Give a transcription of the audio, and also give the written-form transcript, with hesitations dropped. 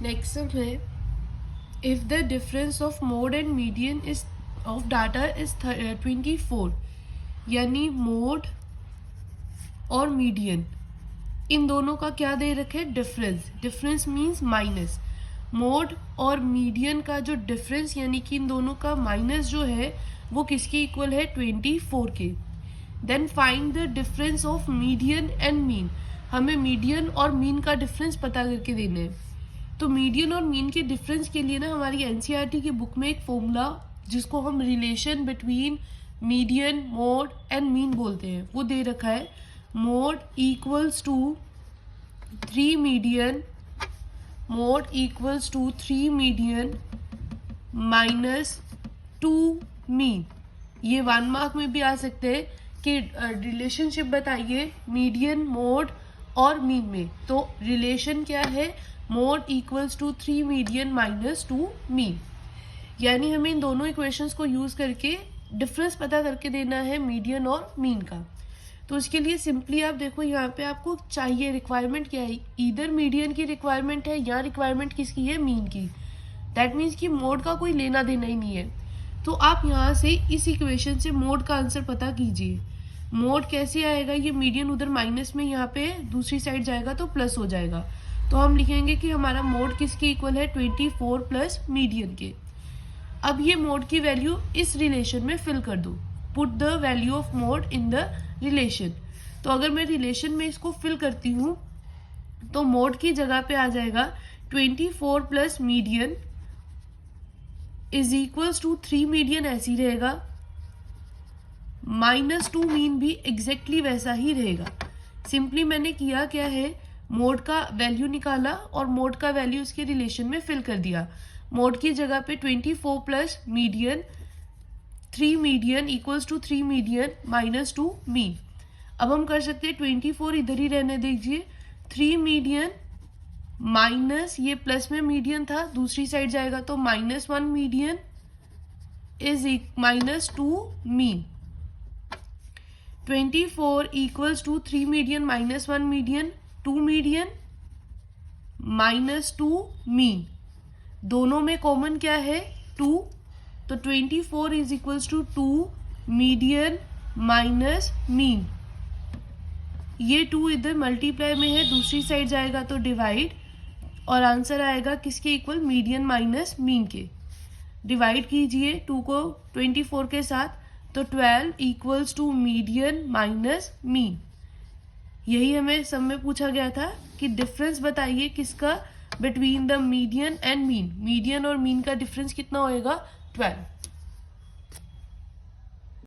Next sum है, if the difference of mode and median is of data is 24, यानी mode और median इन दोनों का क्या दे रखे, difference. Difference means minus. Mode और मीडियन का जो डिफरेंस यानी कि इन दोनों का माइनस जो है वो किसके इक्वल है, 24 के। Then find the difference of median and mean. हमें मीडियन और मीन का डिफरेंस पता करके देना है। तो मीडियन और मीन के डिफरेंस के लिए ना हमारी एनसीईआरटी की बुक में एक फॉर्मूला जिसको हम relation between median, mode and mean बोलते हैं वो दे रखा है। Mode equals to 3 median, mode equals to 3 median minus 2 mean. ये 1 मार्क में भी आ सकते हैं कि रिलेशनशिप बताइए मीडियन, मोड और मीन में। तो रिलेशन क्या है, mode equals to 3 median minus 2 mean. यानी हमें इन दोनों इक्वेशंस को यूज करके डिफरेंस पता करके देना है मीडियन और मीन का। तो इसके लिए सिंपली आप देखो यहाँ पे आपको चाहिए रिक्वायरमेंट क्या है, इधर मीडियन की रिक्वायरमेंट है या रिक्वायरमेंट किसकी है, मीन की। दैट मीन्स कि मोड का कोई लेना देना ही नहीं है। तो आप यहाँ से इस इक्वेशन से मोड का आंसर पता कीजिए। मोड कैसे आएगा, ये मीडियन उधर माइनस में यहाँ पे दूसरी साइड जाएगा तो प्लस हो जाएगा। तो हम लिखेंगे कि हमारा मोड किसके इक्वल है, 24 प्लस मीडियन के। अब ये मोड की वैल्यू इस रिलेशन में फिल कर दो, put the value of mode in the relation. तो अगर मैं रिलेशन में इसको फिल करती हूँ तो मोड की जगह पे आ जाएगा 24 plus median is equals to 3 median, ऐसी रहेगा, माइनस 2 मीन भी एग्जैक्टली वैसा ही रहेगा। सिंपली मैंने किया क्या है, मोड का वैल्यू निकाला और मोड का वैल्यू उसके रिलेशन में फिल कर दिया। मोड की जगह पे 24 plus median, 3 median equals to 3 median minus 2 mean. अब हम कर सकते हैं 24 इधर ही रहने दीजिए, 3 मीडियन माइनस ये प्लस में मीडियन था दूसरी साइड जाएगा तो -1 median is minus 2 mean. 24 equals to 3 median -1 median, 2 median -2 mean. दोनों में कॉमन क्या है, 2। तो 24 is equals to 2 median minus mean. ये 2 इधर मल्टीप्लाई में है दूसरी साइड जाएगा तो डिवाइड, और आंसर आएगा किसके इक्वल, मीडियन माइनस मीन के। डिवाइड कीजिए 2 को 24 के साथ तो 12 equals to median minus mean. यही हमें सब में पूछा गया था कि डिफरेंस बताइए किसका, between the median and mean. Median और मीन का डिफरेंस कितना होएगा, 12।